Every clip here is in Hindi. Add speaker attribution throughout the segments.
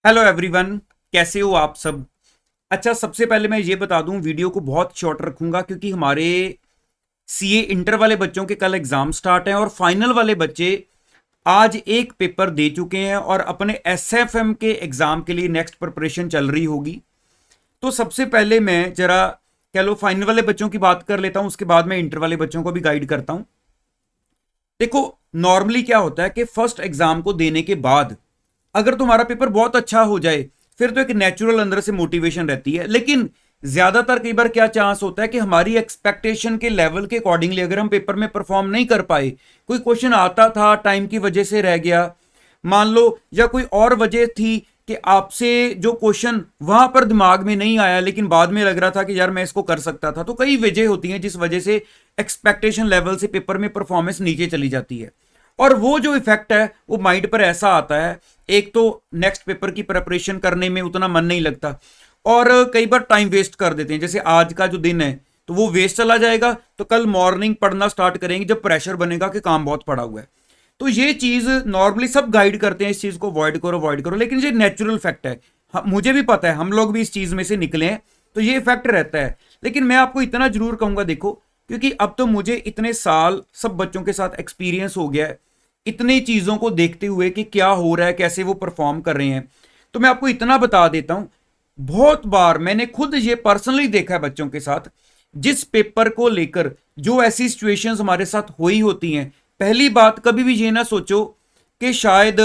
Speaker 1: हेलो एवरीवन, कैसे हो आप सब। अच्छा, सबसे पहले मैं ये बता दूं, वीडियो को बहुत शॉर्ट रखूंगा क्योंकि हमारे सीए इंटर वाले बच्चों के कल एग्जाम स्टार्ट हैं और फाइनल वाले बच्चे आज एक पेपर दे चुके हैं और अपने एसएफएम के एग्जाम के लिए नेक्स्ट प्रिपरेशन चल रही होगी। तो सबसे पहले मैं जरा कह लो फाइनल वाले बच्चों की बात कर लेता हूं, उसके बाद मैं इंटर वाले बच्चों को भी गाइड करता हूं। देखो, नॉर्मली क्या होता है कि फर्स्ट एग्जाम को देने के बाद अगर तुम्हारा पेपर बहुत अच्छा हो जाए फिर तो एक नेचुरल अंदर से मोटिवेशन रहती है, लेकिन ज्यादातर कई बार क्या चांस होता है कि हमारी एक्सपेक्टेशन के लेवल के अकॉर्डिंगली अगर हम पेपर में परफॉर्म नहीं कर पाए, कोई क्वेश्चन आता था टाइम की वजह से रह गया मान लो, या कोई और वजह थी कि आपसे जो क्वेश्चन वहां पर दिमाग में नहीं आया लेकिन बाद में लग रहा था कि यार मैं इसको कर सकता था, तो कई वजह होती हैं जिस वजह से एक्सपेक्टेशन लेवल से पेपर में परफॉर्मेंस नीचे चली जाती है। और वो जो इफेक्ट है वो माइंड पर ऐसा आता है, एक तो नेक्स्ट पेपर की प्रिपरेशन करने में उतना मन नहीं लगता और कई बार टाइम वेस्ट कर देते हैं। जैसे आज का जो दिन है तो वो वेस्ट चला जाएगा, तो कल मॉर्निंग पढ़ना स्टार्ट करेंगे जब प्रेशर बनेगा कि काम बहुत पड़ा हुआ है। तो ये चीज नॉर्मली सब गाइड करते हैं इस चीज को अवॉइड करो, लेकिन ये नेचुरल फैक्ट है। मुझे भी पता है, हम लोग भी इस चीज में से निकले हैं, तो ये इफेक्ट रहता है। लेकिन मैं आपको इतना जरूर कहूंगा, देखो, क्योंकि अब तो मुझे इतने साल सब बच्चों के साथ एक्सपीरियंस हो गया है, इतनी चीजों को देखते हुए कि क्या हो रहा है, कैसे वो परफॉर्म कर रहे हैं, तो मैं आपको इतना बता देता हूं। बहुत बार मैंने खुद ये पर्सनली देखा है बच्चों के साथ, जिस पेपर को लेकर जो ऐसी सिचुएशंस हमारे साथ हुई होती हैं, पहली बात कभी भी ये ना सोचो कि शायद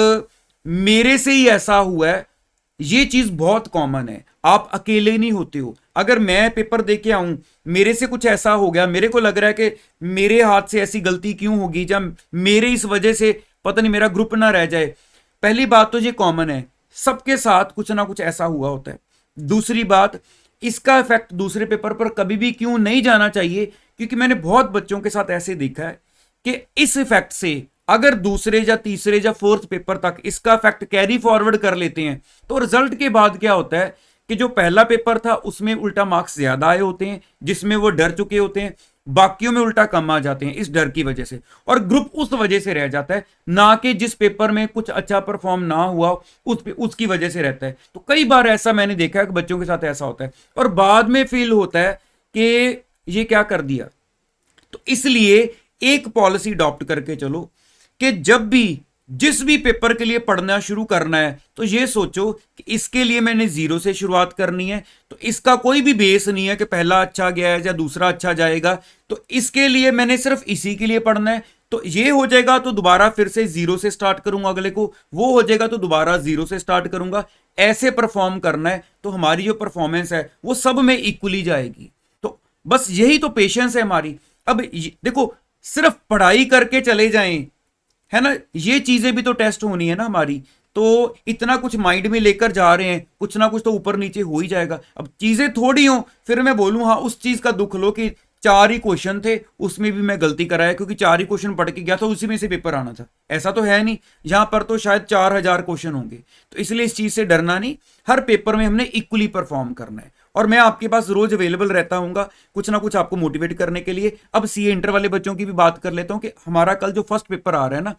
Speaker 1: मेरे से ही ऐसा हुआ है। ये चीज बहुत कॉमन है, आप अकेले नहीं होते हो। अगर मैं पेपर दे के आऊं, मेरे से कुछ ऐसा हो गया, मेरे को लग रहा है कि मेरे हाथ से ऐसी गलती क्यों होगी, जब मेरे इस वजह से पता नहीं मेरा ग्रुप ना रह जाए, पहली बात तो ये कॉमन है, सबके साथ कुछ ना कुछ ऐसा हुआ होता है। दूसरी बात, इसका इफेक्ट दूसरे पेपर पर कभी भी क्यों नहीं जाना चाहिए, क्योंकि मैंने बहुत बच्चों के साथ ऐसे देखा है कि इस इफेक्ट से अगर दूसरे या तीसरे या फोर्थ पेपर तक इसका इफेक्ट कैरी फॉरवर्ड कर लेते हैं, तो रिजल्ट के बाद क्या होता है कि जो पहला पेपर था उसमें उल्टा मार्क्स ज्यादा आए होते हैं, जिसमें वो डर चुके होते हैं, बाकियों में उल्टा कम आ जाते हैं इस डर की वजह से, और ग्रुप उस वजह से रह जाता है, ना कि जिस पेपर में कुछ अच्छा परफॉर्म ना हुआ उसकी वजह से रहता है। तो कई बार ऐसा मैंने देखा है कि बच्चों के साथ ऐसा होता है और बाद में फील होता है कि ये क्या कर दिया। तो इसलिए एक पॉलिसी अडॉप्ट करके चलो कि जब भी जिस भी पेपर के लिए पढ़ना शुरू करना है तो ये सोचो कि इसके लिए मैंने जीरो से शुरुआत करनी है, तो इसका कोई भी बेस नहीं है कि पहला अच्छा गया है या दूसरा अच्छा जाएगा, तो इसके लिए मैंने सिर्फ इसी के लिए पढ़ना है। तो ये हो जाएगा तो दोबारा फिर से जीरो से स्टार्ट करूंगा अगले को, वो हो जाएगा तो दोबारा जीरो से स्टार्ट करूंगा। ऐसे परफॉर्म करना है तो हमारी जो परफॉर्मेंस है वो सब में इक्वली जाएगी। तो बस यही तो पेशेंस है हमारी। अब देखो, सिर्फ पढ़ाई करके चले जाएं, है ना, ये चीजें भी तो टेस्ट होनी है ना हमारी। तो इतना कुछ माइंड में लेकर जा रहे हैं, कुछ ना कुछ तो ऊपर नीचे हो ही जाएगा। अब चीजें थोड़ी हो फिर मैं बोलूं हाँ उस चीज का दुख लो कि चार ही क्वेश्चन थे उसमें भी मैं गलती कराया क्योंकि चार ही क्वेश्चन पढ़ के गया था उसी में से पेपर आना था, ऐसा तो है नहीं। यहां पर तो शायद 4,000 क्वेश्चन होंगे, तो इसलिए इस चीज से डरना नहीं। हर पेपर में हमने इक्वली परफॉर्म करना है और मैं आपके पास रोज अवेलेबल रहता हूँ कुछ ना कुछ आपको मोटिवेट करने के लिए। अब सीए इंटर वाले बच्चों की भी बात कर लेता हूँ कि हमारा कल जो फर्स्ट पेपर आ रहा है ना,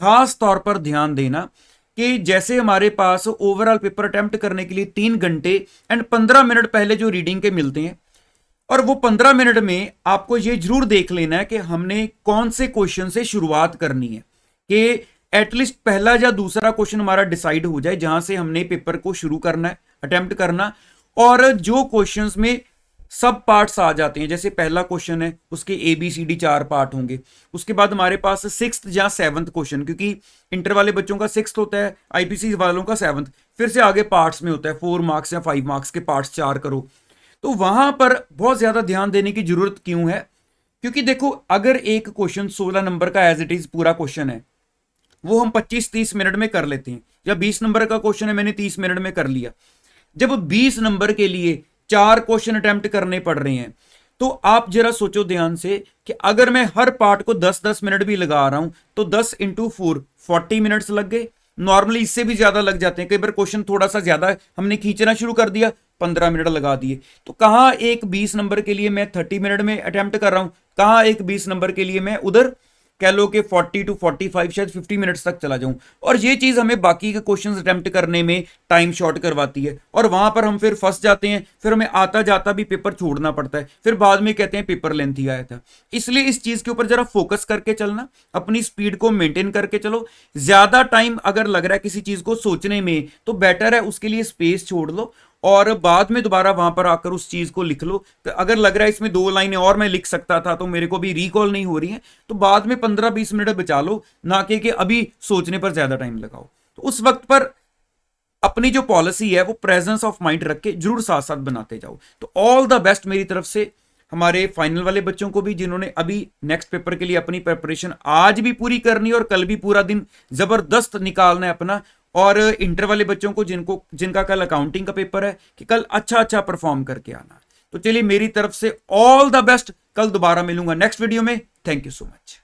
Speaker 1: खास तौर पर ध्यान देना कि जैसे हमारे पास ओवरऑल पेपर अटेम्प्ट करने के लिए 3 घंटे एंड 15 मिनट पहले जो रीडिंग के मिलते हैं, और वो 15 मिनट में आपको ये जरूर देख लेना है कि हमने कौन से क्वेश्चन से शुरुआत करनी है, कि एटलीस्ट पहला या दूसरा क्वेश्चन हमारा डिसाइड हो जाए जहां से हमने पेपर को शुरू करना है, अटेम्प्ट करना। और जो क्वेश्चंस में सब पार्ट्स आ जाते हैं, जैसे पहला क्वेश्चन है उसके ABCD 4 पार्ट होंगे, उसके बाद हमारे पास सिक्स्थ या सेवंथ क्वेश्चन, क्योंकि इंटर वाले बच्चों का सिक्स्थ होता है, आईपीसी वालों का सेवंथ, फिर से आगे पार्ट्स में होता है 4 मार्क्स या 5 मार्क्स के पार्ट्स 4 करो। तो वहां पर बहुत ज्यादा ध्यान देने की जरूरत क्यों है, क्योंकि देखो अगर एक क्वेश्चन 16 नंबर का एज इट इज पूरा क्वेश्चन है वो हम 25-30 मिनट में कर लेते हैं, या 20 नंबर का क्वेश्चन है मैंने 30 मिनट में कर लिया, जब 20 नंबर के लिए 4 क्वेश्चन अटेम्प्ट करने पड़ रहे हैं, तो आप जरा सोचो ध्यान से कि अगर मैं हर पार्ट को 10-10 मिनट भी लगा रहा हूं तो 10 इंटू 4 40 मिनट्स लग गए। नॉर्मली इससे भी ज्यादा लग जाते हैं, कई बार क्वेश्चन थोड़ा सा ज्यादा हमने खींचना शुरू कर दिया 15 मिनट लगा दिए। तो कहां एक 20 नंबर के लिए मैं 30 मिनट में अटेम्प्ट कर रहा हूं, कहां एक 20 नंबर के लिए मैं उधर कह लो कि 40 to 45 शायद 50 मिनट्स तक चला जाऊं, और ये चीज़ हमें बाकी के क्वेश्चंस अटेम्प्ट करने में टाइम शॉर्ट करवाती है, और वहां पर हम फिर फंस जाते हैं, फिर हमें आता जाता भी पेपर छोड़ना पड़ता है, फिर बाद में कहते हैं पेपर लेंथी आया था। इसलिए इस चीज़ के ऊपर जरा फोकस करके चलना, अपनी स्पीड को मेंटेन करके चलो। ज़्यादा टाइम अगर लग रहा है किसी चीज़ को सोचने में तो बेटर है उसके लिए स्पेस छोड़ लो, और बाद में दोबारा वहां पर आकर उस चीज को लिख लो। तो अगर लग रहा है इसमें 2 लाइनें और मैं लिख सकता था तो मेरे को भी रिकॉल नहीं हो रही है, तो बाद में 15-20 मिनट बचा लो, ना कि अभी सोचने पर ज्यादा टाइम लगाओ। तो उस वक्त पर अपनी जो पॉलिसी है वो प्रेजेंस ऑफ माइंड रख के जरूर साथ साथ बनाते जाओ। तो ऑल द बेस्ट मेरी तरफ से हमारे फाइनल वाले बच्चों को भी, जिन्होंने अभी नेक्स्ट पेपर के लिए अपनी प्रिपरेशन आज भी पूरी करनी है और कल भी पूरा दिन जबरदस्त निकालना है अपना, और इंटर वाले बच्चों को जिनका कल अकाउंटिंग का पेपर है कि कल अच्छा अच्छा परफॉर्म करके आना। तो चलिए मेरी तरफ से ऑल द बेस्ट, कल दोबारा मिलूंगा नेक्स्ट वीडियो में। Thank you so much.